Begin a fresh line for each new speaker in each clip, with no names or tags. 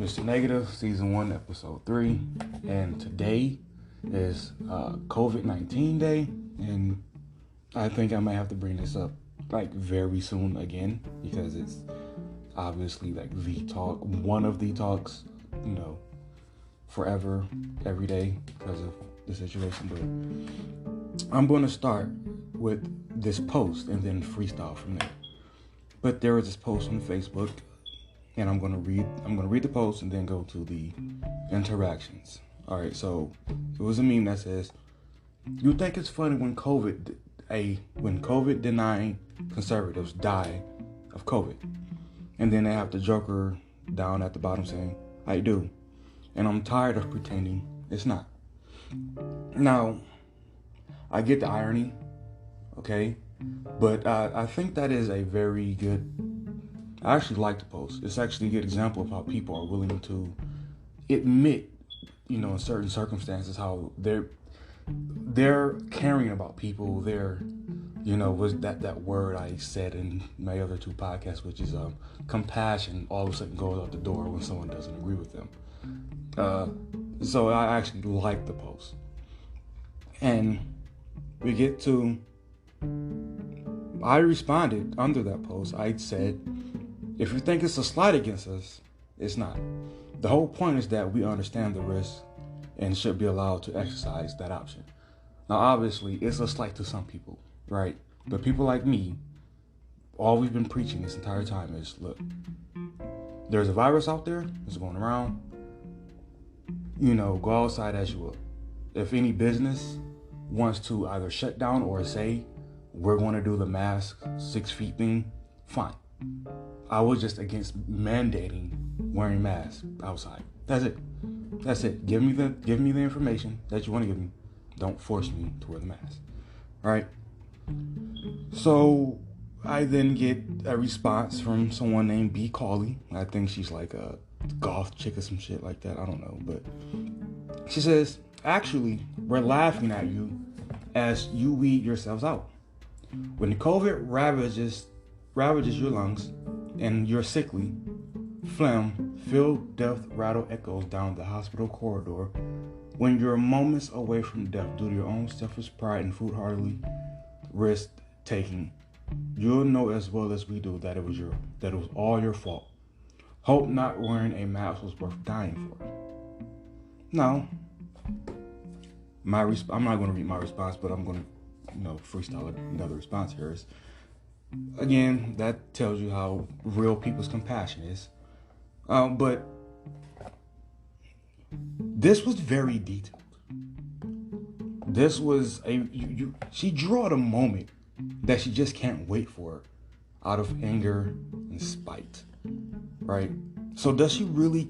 Mr. Negative, Season 1, Episode 3. And today is COVID-19 Day. And I think I might have to bring this up very soon again, because it's obviously the talk, one of the talks, forever, every day because of the situation. But I'm going to start with this post and then freestyle from there. But there was this post on Facebook, and I'm going to read the post and then go to the interactions. All right, so it was a meme that says, "You think it's funny when COVID denying conservatives die of COVID?" And then they have the Joker down at the bottom saying, "I do. And I'm tired of pretending it's not." Now, I get the irony, okay? But I think that is a very good... I actually like the post. It's actually a good example of how people are willing to admit, in certain circumstances, how they're caring about people. They're, was that word I said in my other two podcasts, which is compassion, all of a sudden goes out the door when someone doesn't agree with them. So I actually like the post. And we get to... I responded under that post. I said, if you think it's a slight against us, it's not. The whole point is that we understand the risk and should be allowed to exercise that option. Now, obviously, it's a slight to some people, right? But people like me, all we've been preaching this entire time is, look, there's a virus out there. It's going around. Go outside as you will. If any business wants to either shut down or say, we're going to do the mask 6 feet thing, fine. I was just against mandating wearing masks outside. That's it. Give me the information that you want to give me. Don't force me to wear the mask. All right. So I then get a response from someone named B. Cawley. I think she's like a goth chick or some shit like that. I don't know. But she says, "Actually, we're laughing at you as you weed yourselves out. When COVID ravages your lungs and you're sickly, phlegm-filled death rattle echoes down the hospital corridor. When you're moments away from death due to your own selfish pride and foolhardy risk taking, you'll know as well as we do that it was all your fault. Hope not wearing a mask was worth dying for." Now, I'm not going to read my response, but I'm going to freestyle another response here. Is, again, that tells you how real people's compassion is. But this was very detailed. This was she drew out a moment that she just can't wait for, out of anger and spite, right? So does she really?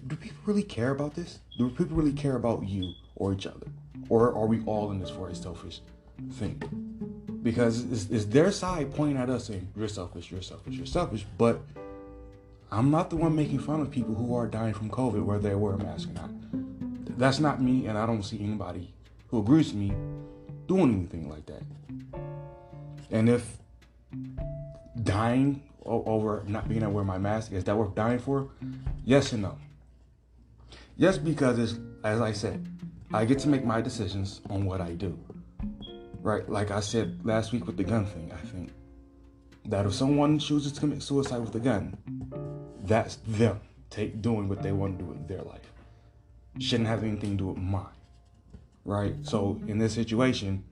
Do people really care about this? Do people really care about you or each other, or are we all in this for a selfish thing? Because it's their side pointing at us saying, you're selfish, but I'm not the one making fun of people who are dying from COVID, whether they wear a mask or not. That's not me, and I don't see anybody who agrees with me doing anything like that. And if dying over not being able to wear my mask, is that worth dying for? Yes and no. Yes, because as I said, I get to make my decisions on what I do. Right, like I said last week with the gun thing, I think that if someone chooses to commit suicide with a gun, that's them doing what they want to do with their life. Shouldn't have anything to do with mine. Right? So in this situation,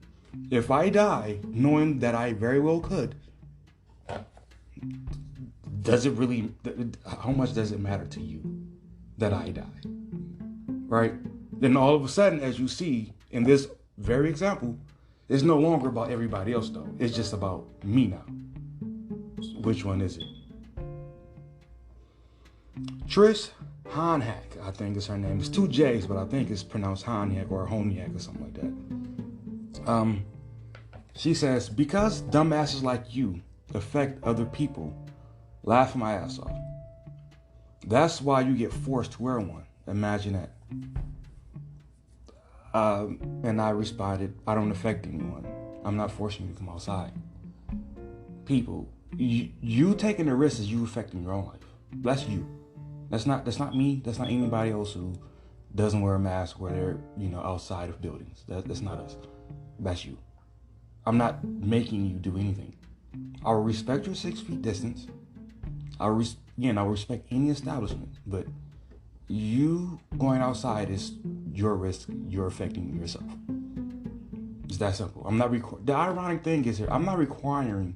if I die knowing that I very well could, how much does it matter to you that I die? Right? Then all of a sudden, as you see in this very example, it's no longer about everybody else, though. It's just about me now. Which one is it? Trish Honhack, I think is her name. It's 2 J's, but I think it's pronounced Honhack or Honiak or something like that. She says, "Because dumbasses like you affect other people, laugh my ass off. That's why you get forced to wear one. Imagine that." And I responded, "I don't affect anyone. I'm not forcing you to come outside." People, you taking the risk is you affecting your own life. That's you. That's not me. That's not anybody else who doesn't wear a mask where they're, outside of buildings. That's not us. That's you. I'm not making you do anything. I will respect your 6 feet distance. I will respect any establishment, but you going outside is your risk. You're affecting yourself. It's that simple. The ironic thing is here, I'm not requiring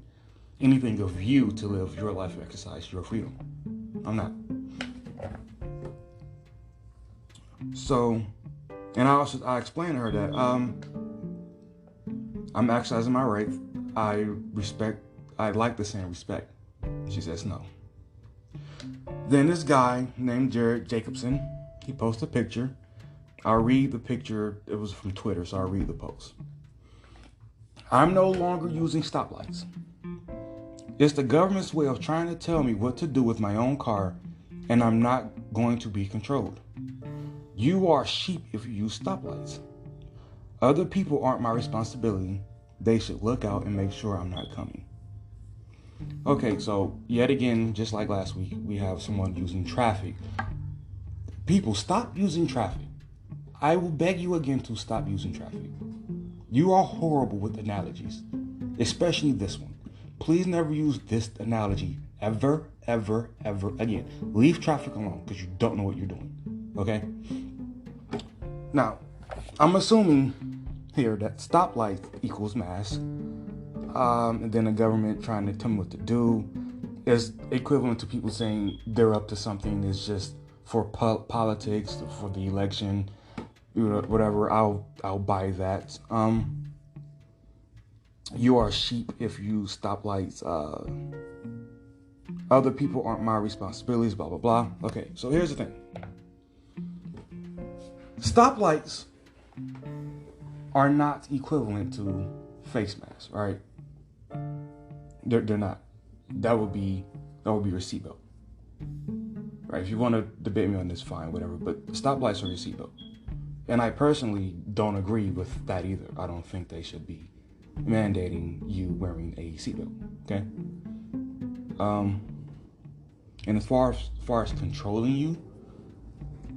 anything of you to live your life, exercise your freedom. I'm not. So, and I explained to her that I'm exercising my right. I like the same respect. She says no. Then this guy named Jared Jacobson, he posted a picture. I'll read the picture. It was from Twitter, so I'll read the post. I'm no longer using stoplights. It's the government's way of trying to tell me what to do with my own car, and I'm not going to be controlled. You are sheep if you use stoplights. Other people aren't my responsibility. They should look out and make sure I'm not coming. Okay, so yet again, just like last week, we have someone using traffic. People, stop using traffic. I will beg you again to stop using traffic. You are horrible with analogies, especially this one. Please never use this analogy ever again. Leave traffic alone because you don't know what you're doing. Okay? Now, I'm assuming here that stoplight equals mask, and then the government trying to tell me what to do is equivalent to people saying they're up to something. It's just for politics, for the election, whatever. I'll buy that. You are sheep if you use stoplights. Other people aren't my responsibilities. Blah blah blah. Okay, so here's the thing. Stoplights are not equivalent to face masks, right? They're not. That would be your seatbelt, right? If you want to debate me on this, fine, whatever. But stoplights are your seatbelt, and I personally don't agree with that either. I don't think they should be mandating you wearing a seatbelt. Okay. And as far as controlling you,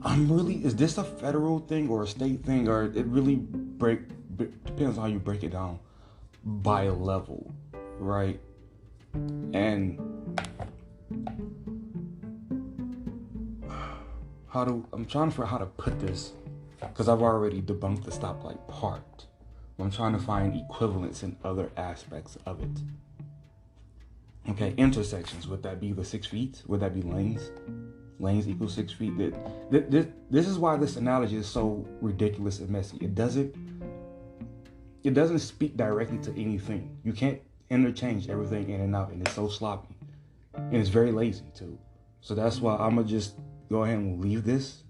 is this a federal thing or a state thing, or it really depends on how you break it down by level, right? And I'm trying to figure out how to put this, because I've already debunked the stoplight part. I'm trying to find equivalents in other aspects of it. Okay, intersections, would that be the 6 feet? Would that be lanes? Lanes equal 6 feet. This is why this analogy is so ridiculous and messy. It doesn't speak directly to anything. You can't interchange everything in and out, and it's so sloppy. And it's very lazy too. So that's why I'm gonna just go ahead and leave this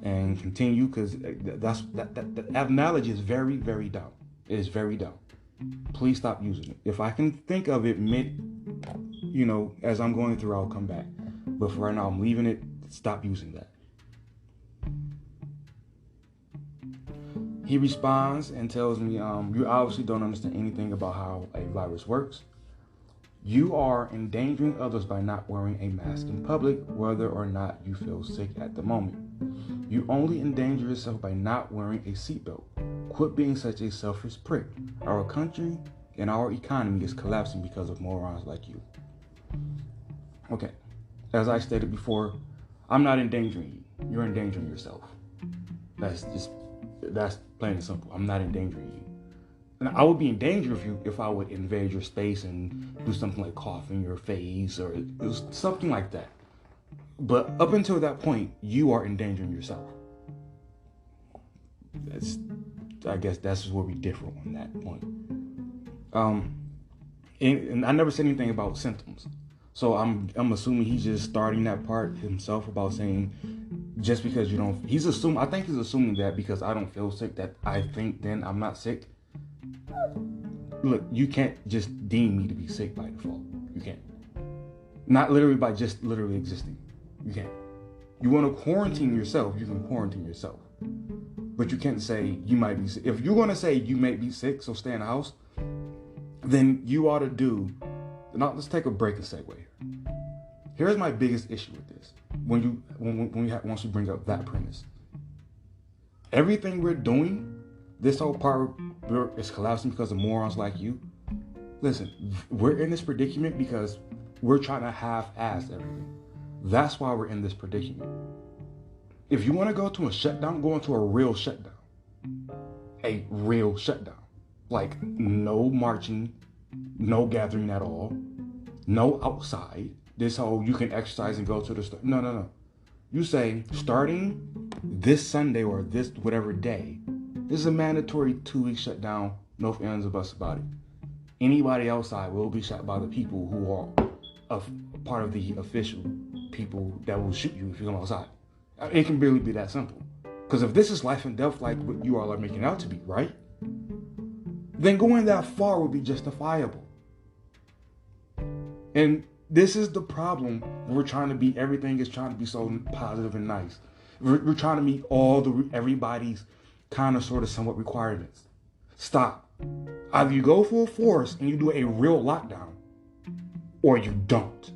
and continue, because that analogy is very, very dumb. It is very dumb. Please stop using it. If I can think of it as I'm going through, I'll come back. But for right now, I'm leaving it. Stop using that. He responds and tells me, you obviously don't understand anything about how a virus works. You are endangering others by not wearing a mask in public, whether or not you feel sick at the moment. You only endanger yourself by not wearing a seatbelt. Quit being such a selfish prick. Our country and our economy is collapsing because of morons like you. Okay, as I stated before, I'm not endangering you. You're endangering yourself. That's plain and simple. I'm not endangering you. And I would be in danger if I would invade your space and do something like cough in your face or it was something like that. But up until that point, you are endangering yourself. I guess that's where we differ on that point. And I never said anything about symptoms. So I'm assuming he's just starting that part himself about saying just because you don't, I think he's assuming that because I don't feel sick that I think then I'm not sick. Look, you can't just deem me to be sick by default. You can't. Not literally by just literally existing. You can't. You want to quarantine yourself, you can quarantine yourself. But you can't say you might be sick. If you're going to say you may be sick, so stay in the house, then you ought to do. Now, let's take a break and segue here. Here's my biggest issue with this. once we bring up that premise, everything we're doing, this whole part is collapsing because of morons like you. Listen, we're in this predicament because we're trying to half-ass everything. That's why we're in this predicament. If you want to go to a shutdown, go into a real shutdown. A real shutdown. Like no marching, no gathering at all, no outside. This whole you can exercise and go to the store. No. You say starting this Sunday or this whatever day, this is a mandatory 2-week shutdown. No ifs, ands, or buts about it. Anybody outside will be shot by the people who are a part of the official people that will shoot you if you come outside. It can really be that simple. Because if this is life and death like what you all are making out to be, right? Then going that far would be justifiable. And this is the problem. We're trying to be, everything is trying to be so positive and nice. We're trying to meet everybody's kind of sort of somewhat requirements. Stop. Either you go full force and you do a real lockdown, or you don't.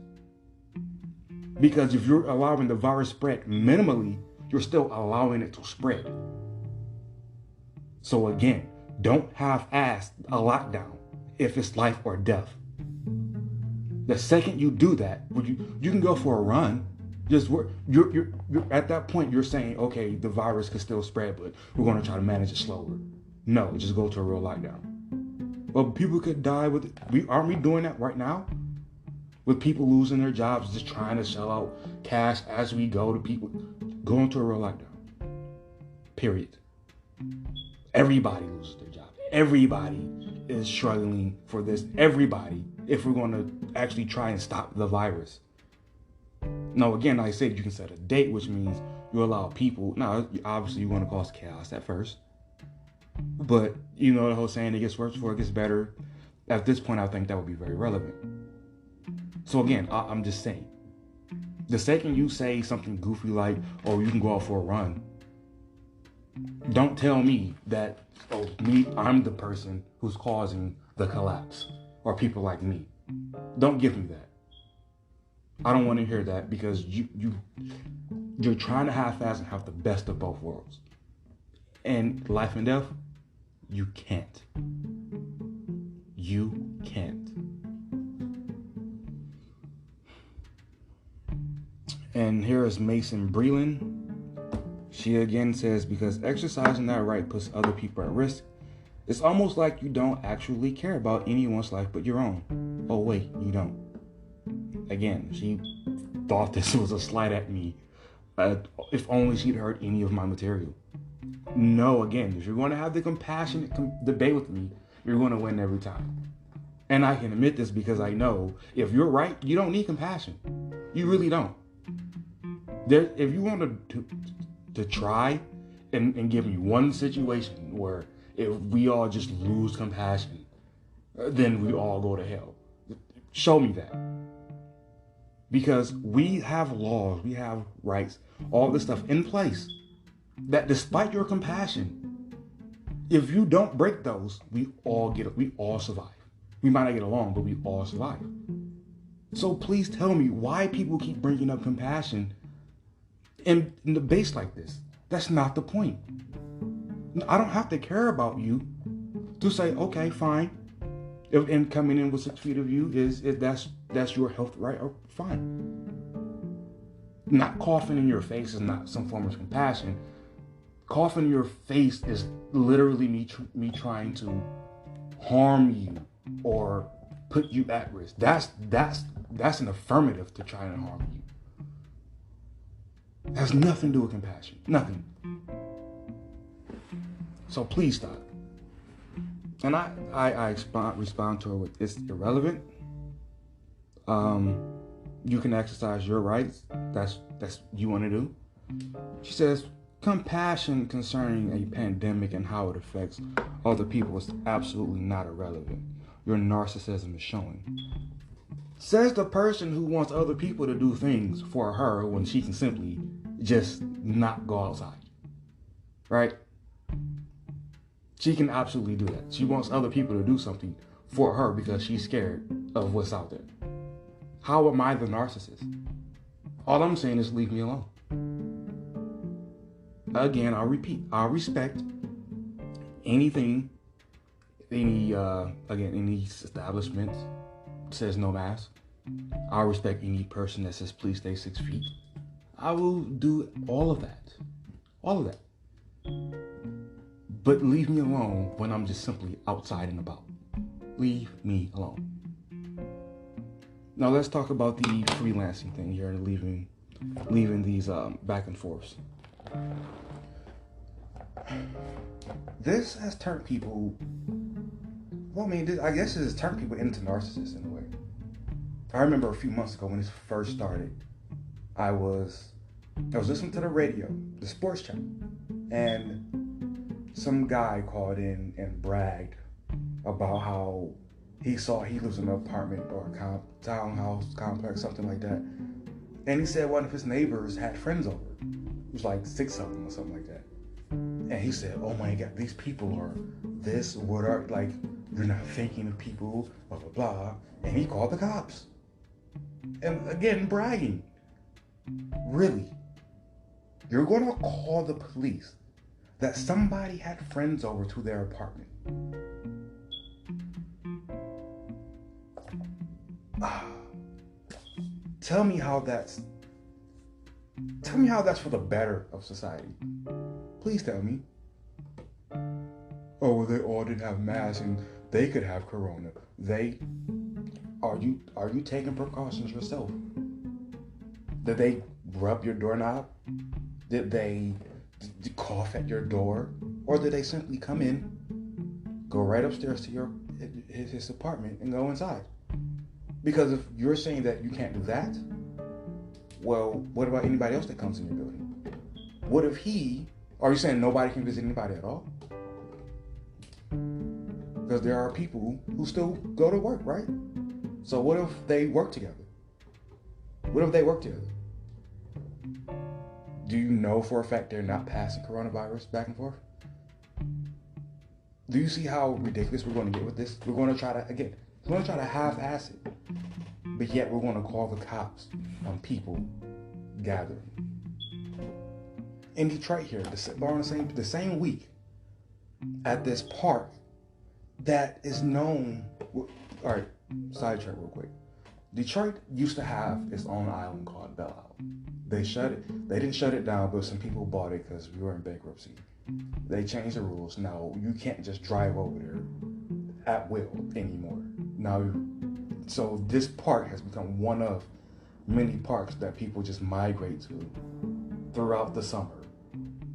Because if you're allowing the virus spread minimally, you're still allowing it to spread. So again, don't half-ass a lockdown if it's life or death. The second you do that, you can go for a run. You're at that point you're saying, okay, the virus can still spread, but we're going to try to manage it slower. No, just go to a real lockdown. But people could die with it. Aren't we doing that right now? With people losing their jobs, just trying to shell out cash as we go to people. Go into a real lockdown. Period. Everybody loses their job. Everybody is struggling for this. Everybody, if we're going to actually try and stop the virus. No, again, like I said, you can set a date, which means you allow people. Now, obviously, you want to cause chaos at first. But, you know, the whole saying, it gets worse before it gets better. At this point, I think that would be very relevant. So again, I'm just saying, the second you say something goofy like, oh, you can go out for a run, don't tell me that, I'm the person who's causing the collapse, or people like me. Don't give me that. I don't want to hear that, because you're trying to half-ass and have the best of both worlds. And life and death, you can't. You can't. And here is Mason Breland. She again says, because exercising that right puts other people at risk, it's almost like you don't actually care about anyone's life but your own. Oh wait, you don't. Again, she thought this was a slight at me. If only she'd heard any of my material. No, again, if you're going to have the compassionate debate with me, you're going to win every time. And I can admit this because I know if you're right, you don't need compassion. You really don't. If you want to try and give me one situation where if we all just lose compassion, then we all go to hell. Show me that. Because we have laws, we have rights, all this stuff in place that despite your compassion, if you don't break those, we all survive. We might not get along, but we all survive. So please tell me why people keep bringing up compassion in the base like this. That's not the point. I don't have to care about you to say, okay, fine. And coming in with 6 feet of you if that's your health right, or fine. Not coughing in your face is not some form of compassion. Coughing in your face is literally me trying to harm you or put you at risk. That's an affirmative to try and harm you. It has nothing to do with compassion. Nothing. So please stop. And I respond to her with, it's irrelevant. You can exercise your rights. That's you want to do. She says, compassion concerning a pandemic and how it affects other people is absolutely not irrelevant. Your narcissism is showing. Says the person who wants other people to do things for her when she can simply just not go outside. Right? She can absolutely do that. She wants other people to do something for her because she's scared of what's out there. How am I the narcissist? All I'm saying is leave me alone. Again, I'll repeat. I'll respect anything, any establishment says no mask. I'll respect any person that says please stay 6 feet. I will do all of that. All of that. But leave me alone when I'm just simply outside and about. Leave me alone. Now let's talk about the freelancing thing here and leaving these back and forths. This has turned people. Well, I mean, I guess it has turned people into narcissists in a way. I remember a few months ago when this first started, I was listening to the radio, the sports channel, and some guy called in and bragged about how he lives in an apartment or a townhouse complex, something like that. And he said one of his neighbors had friends over. It was like 6 of them or something like that. And he said, oh my God, these people are this, what are, like, you're not thinking of people, blah, blah, blah. And he called the cops. And again, bragging. Really? You're going to call the police that somebody had friends over to their apartment? Tell me how that's for the better of society. Please tell me. Oh, well, they all didn't have masks and they could have corona. Are you taking precautions yourself? Did they rub your doorknob? Did they cough at your door? Or did they simply come in, go right upstairs to his apartment and go inside? Because if you're saying that you can't do that, well, what about anybody else that comes in your building? What if are you saying nobody can visit anybody at all? Because there are people who still go to work, right? So what if they work together? Do you know for a fact they're not passing coronavirus back and forth? Do you see how ridiculous we're going to get with this? We're going to try to half-ass it. But yet we're going to call the cops on people gathering. In Detroit here, the same week, at this park that is known. All right, sidetrack real quick. Detroit used to have its own island called Belle Isle. They didn't shut it down, but some people bought it because we were in bankruptcy. They changed the rules. Now you can't just drive over there at will anymore. So this park has become one of many parks that people just migrate to throughout the summer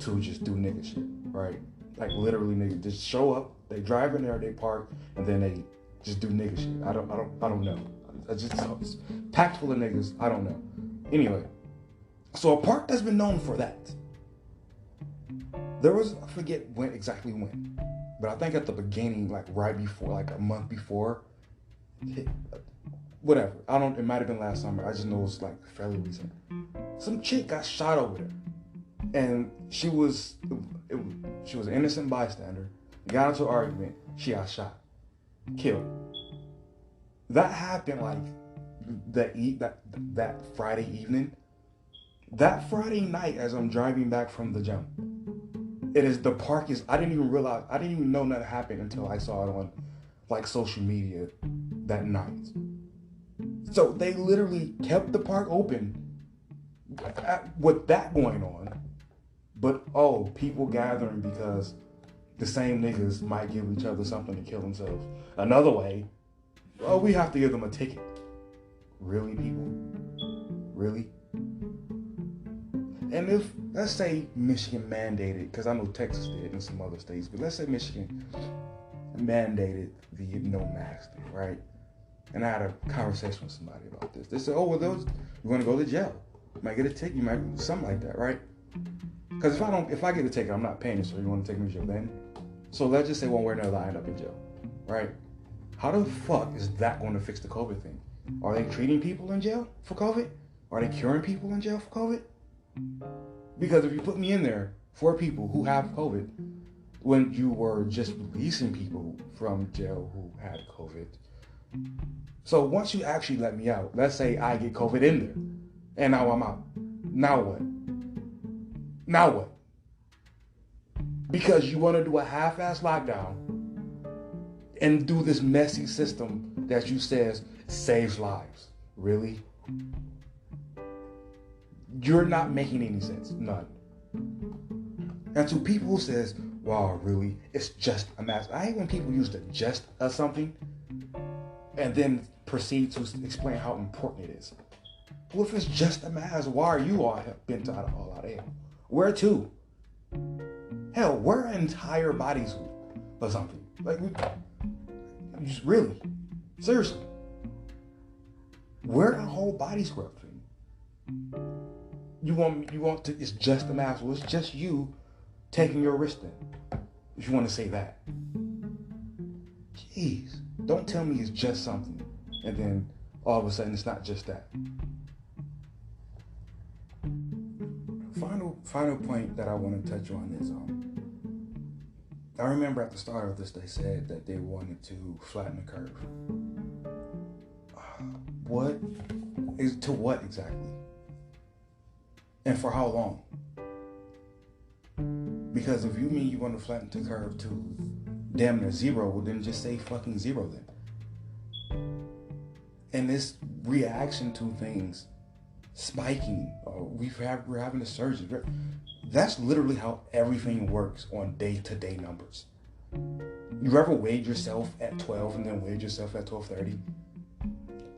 to just do nigga shit, right? Like literally nigga, just show up, they drive in there, they park, and then they just do nigga shit. I don't know. It's packed full of niggas. I don't know. Anyway, so a park that's been known for that. There was, I forget exactly when, but I think at the beginning, like right before, like a month before, whatever. It might have been last summer. I just know it's like fairly recent. Some chick got shot over there, and she was an innocent bystander. Got into an argument. She got shot, killed. That happened like that Friday evening. That Friday night, as I'm driving back from the gym, the park is. I didn't even know that happened until I saw it on like social media that night. So they literally kept the park open with that going on. But people gathering because the same niggas might give each other something to kill themselves. Another way, we have to give them a ticket. Really, people? Really? And if, let's say Michigan mandated, because I know Texas did and some other states, but let's say Michigan mandated the no mask thing, right? And I had a conversation with somebody about this. They said, you're going to go to jail. You might get a ticket, you might, something like that, right? Because if I get a ticket, I'm not paying it, so you want to take me to jail then? So let's just say one way or another I end up in jail, right? How the fuck is that going to fix the COVID thing? Are they treating people in jail for COVID? Are they curing people in jail for COVID? Because if you put me in there for people who have COVID, when you were just releasing people from jail who had COVID. So once you actually let me out, let's say I get COVID in there, and now I'm out. Now what? Now what? Because you want to do a half-ass lockdown and do this messy system that you says saves lives. Really? You're not making any sense. None. And to people who says, wow, really? It's just a mask. I hate when people use the just as something and then proceed to explain how important it is. Well, if it's just a mask, why are you all bent all out of hell? Where to? Hell, wear an entire bodysuit or something. Like, just really, seriously, wear a whole body scrub thing. You want to? It's just a mask. Well, it's just you taking your wrist in. If you want to say that, jeez, don't tell me it's just something, and then all of a sudden it's not just that. Final point that I want to touch on is I remember at the start of this they said that they wanted to flatten the curve. What is to what exactly? And for how long? Because if you mean you want to flatten the curve to damn near zero, well then just say fucking zero then. And this reaction to things spiking, we're having a surge. That's literally how everything works on day-to-day numbers. You ever weighed yourself at 12 and then weighed yourself at 12:30?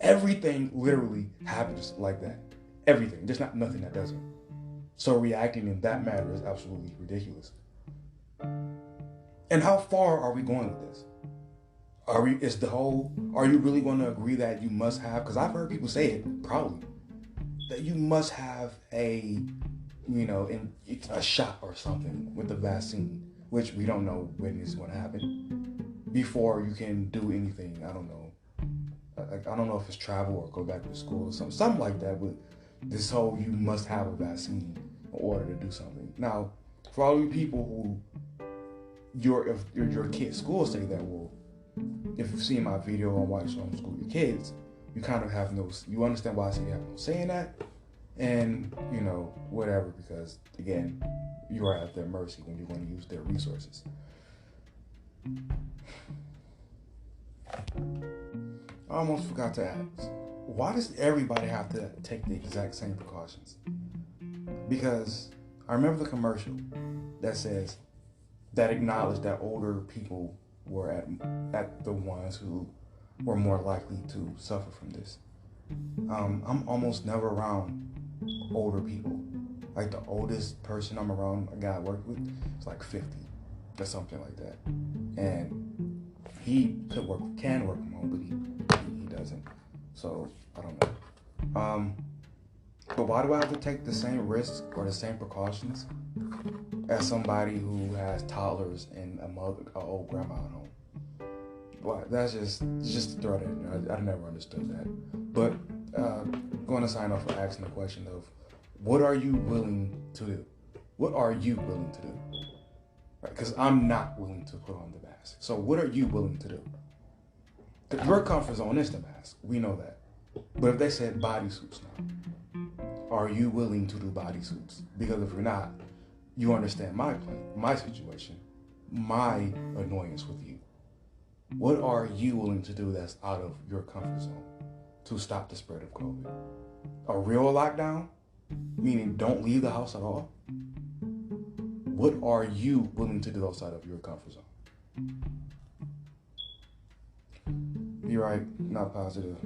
Everything literally happens like that. Everything. There's not nothing that doesn't. So reacting in that manner is absolutely ridiculous. And how far are we going with this? Are you really going to agree that you must have, because I've heard people say it, probably, that you must have a shot or something with the vaccine, which we don't know when it's going to happen, before you can do anything. I don't know. I don't know if it's travel or go back to school or something like that, but this whole you must have a vaccine in order to do something. Now, for all you people who if your kid's school say that, well, if you've seen my video on why you should homeschool your kids, you kind of have you understand why I say you have no say in that, and whatever, because again, you are at their mercy when you want to use their resources. I almost forgot to ask, why does everybody have to take the exact same precautions? Because I remember the commercial that acknowledged that older people were at the ones who were more likely to suffer from this. I'm almost never around older people. Like the oldest person I'm around, a guy I work with, is like 50 or something like that. And he can work from home, but he doesn't. So I don't know. But why do I have to take the same risks or the same precautions as somebody who has toddlers and an old grandma at home? Well, that's just to throw that in there. I never understood that. But going to sign off for asking the question of, what are you willing to do? What are you willing to do? Because I'm not willing to put on the mask. So what are you willing to do? Because your comfort zone is the mask. We know that. But if they said bodysuits now, are you willing to do bodysuits? Because if you're not, you understand my plight, my situation, my annoyance with you. What are you willing to do that's out of your comfort zone to stop the spread of COVID? A real lockdown? Meaning don't leave the house at all? What are you willing to do outside of your comfort zone? Be right, not positive.